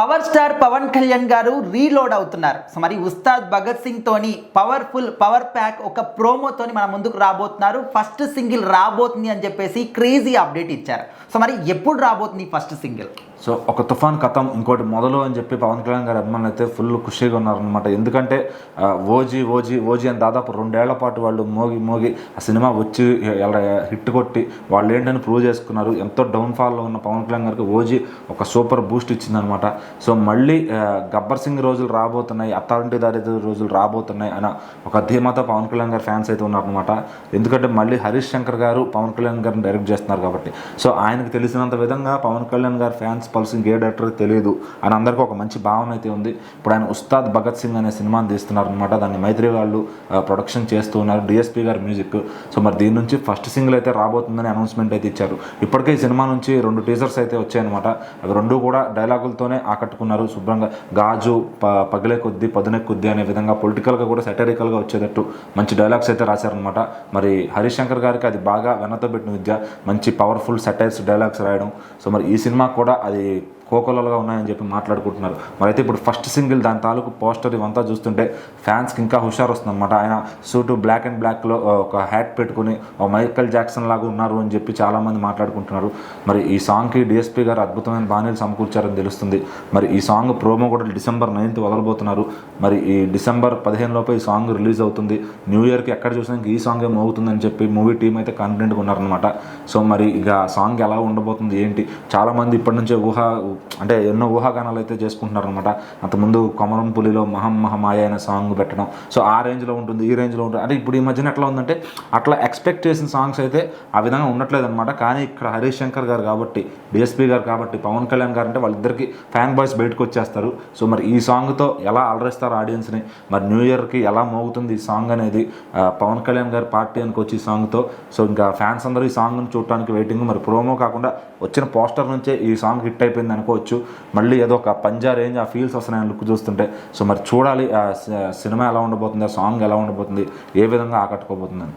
Power star Pawan Kalyan గారు reload అవుతున్నారు. So మరి ఉస్తాద్ భగత్ సింగ్ తోని పవర్ ప్యాక్ ఒక ప్రోమోతోని మన ముందుకు రాబోతున్నారు. ఫస్ట్ సింగిల్ రాబోతుంది అని చెప్పేసి క్రేజీ అప్డేట్ ఇచ్చారు. సో మరి ఎప్పుడు రాబోతుంది ఫస్ట్ సింగిల్? సో ఒక తుఫాన్ కథం ఇంకోటి మొదలు అని చెప్పి పవన్ కళ్యాణ్ గారి అభిమానులు అయితే ఫుల్ ఖుషీగా ఉన్నారనమాట. ఎందుకంటే ఓజీ ఓజీ ఓజీ అని దాదాపు 2 ఏళ్ల పాటు వాళ్ళు మోగి ఆ సినిమా వచ్చి హిట్ కొట్టి వాళ్ళు ఏంటని ప్రూవ్ చేసుకున్నారు. ఎంతో డౌన్ఫాల్లో ఉన్న పవన్ కళ్యాణ్ గారికి ఓజీ ఒక సూపర్ బూస్ట్ ఇచ్చిందనమాట. సో మళ్ళీ గబ్బర్ సింగ్ రోజులు రాబోతున్నాయి, అత్తారింటి దారి రోజులు రాబోతున్నాయి అన్న ఒక ధీమాతో పవన్ కళ్యాణ్ గారి ఫ్యాన్స్ అయితే ఉన్నారనమాట. ఎందుకంటే మళ్ళీ హరీష్ శంకర్ గారు పవన్ కళ్యాణ్ గారిని డైరెక్ట్ చేస్తున్నారు కాబట్టి. సో ఆయనకు తెలిసినంత విధంగా పవన్ కళ్యాణ్ గారి ఫ్యాన్స్ పల్స్ ఏ డైరెక్టర్ తెలియదు అని అందరికీ ఒక మంచి భావన అయితే ఉంది. ఇప్పుడు ఆయన ఉస్తాద్ భగత్ సింగ్ అనే సినిమాని తీస్తున్నారు అనమాట. దాన్ని మైత్రి వాళ్ళు ప్రొడక్షన్ చేస్తూ ఉన్నారు, డిఎస్పీ గారి మ్యూజిక్. సో మరి దీని నుంచి ఫస్ట్ సింగిల్ అయితే రాబోతుందని అనౌన్స్మెంట్ అయితే ఇచ్చారు. ఇప్పటికే ఈ సినిమా నుంచి 2 టీజర్స్ అయితే వచ్చాయన్నమాట. అవి 2 కూడా డైలాగులతోనే ఆకట్టుకున్నారు. శుభ్రంగా గాజు పగిలే కొద్దీ పదునే కొద్దీ అనే విధంగా పొలిటికల్గా కూడా సెటరికల్గా వచ్చేటట్టు మంచి డైలాగ్స్ అయితే రాశారనమాట. మరి హరీష్ శంకర్ గారికి అది బాగా వెన్నతో పెట్టిన విద్య, మంచి పవర్ఫుల్ సెటైర్స్ డైలాగ్స్ రాయడం. సో మరి ఈ సినిమా కూడా అది కోకొలలుగా ఉన్నాయని చెప్పి మాట్లాడుకుంటున్నారు. మరి అయితే ఇప్పుడు ఫస్ట్ సింగిల్ దాని తాలూకు పోస్టర్ ఇవంతా చూస్తుంటే ఫ్యాన్స్కి ఇంకా హుషారు వస్తుందన్నమాట. ఆయన సూటు బ్లాక్ అండ్ బ్లాక్లో ఒక హ్యాట్ పెట్టుకుని ఒక మైకల్ జాక్సన్ లాగా ఉన్నారు అని చెప్పి చాలామంది మాట్లాడుకుంటున్నారు. మరి ఈ సాంగ్కి డిఎస్పీ గారు అద్భుతమైన బాణీలు సమకూర్చారని తెలుస్తుంది. మరి ఈ సాంగ్ ప్రోమో కూడా డిసెంబర్ 9th వదలబోతున్నారు. మరి ఈ డిసెంబర్ 15 లోపే ఈ సాంగ్ రిలీజ్ అవుతుంది. న్యూ ఇయర్కి ఎక్కడ చూసినా ఈ సాంగే మోగుతుందని చెప్పి మూవీ టీం అయితే కాన్ఫిడెంట్గా ఉన్నారనమాట. సో మరి ఇక సాంగ్ ఎలా ఉండబోతుంది ఏంటి, చాలామంది ఇప్పటి నుంచే అంటే ఎన్నో ఊహాగానాలు అయితే చేసుకుంటున్నారు అనమాట. అంతకుముందు కొమరం పులిలో మహమాయ అనే సాంగ్ పెట్టడం, సో ఆ రేంజ్లో ఉంటుంది, ఈ రేంజ్లో ఉంటుంది. అంటే ఇప్పుడు ఈ మధ్యన ఎట్లా ఉందంటే అట్లా ఎక్స్పెక్ట్ చేసిన సాంగ్స్ అయితే ఆ విధంగా ఉండట్లేదు అనమాట. కానీ ఇక్కడ హరీష్ శంకర్ గారు కాబట్టి, డిఎస్పీ గారు కాబట్టి, పవన్ కళ్యాణ్ గారు అంటే వాళ్ళిద్దరికి ఫ్యాన్ బాయ్స్ బయటకు వచ్చేస్తారు. సో మరి ఈ సాంగ్తో ఎలా అలరిస్తారు ఆడియన్స్ని, మరి న్యూ ఇయర్కి ఎలా మోగుతుంది ఈ సాంగ్ అనేది, పవన్ కళ్యాణ్ గారి పార్టీ అనుకొచ్చి ఈ సాంగ్తో. సో ఇంకా ఫ్యాన్స్ అందరూ ఈ సాంగ్ని చూడటానికి వెయిటింగ్. మరి ప్రోమో కాకుండా వచ్చిన పోస్టర్ నుంచే ఈ సాంగ్ హిట్ అయిపోయింది అనుకోవచ్చు. మళ్ళీ ఏదో ఒక పంజా రేంజ్ ఆ ఫీల్స్ వస్తున్నాయి లుక్ చూస్తుంటే. సో మరి చూడాలి ఆ సినిమా ఎలా ఉండబోతుంది, ఆ సాంగ్ ఎలా ఉండబోతుంది, ఏ విధంగా ఆకట్టుకోబోతుందని.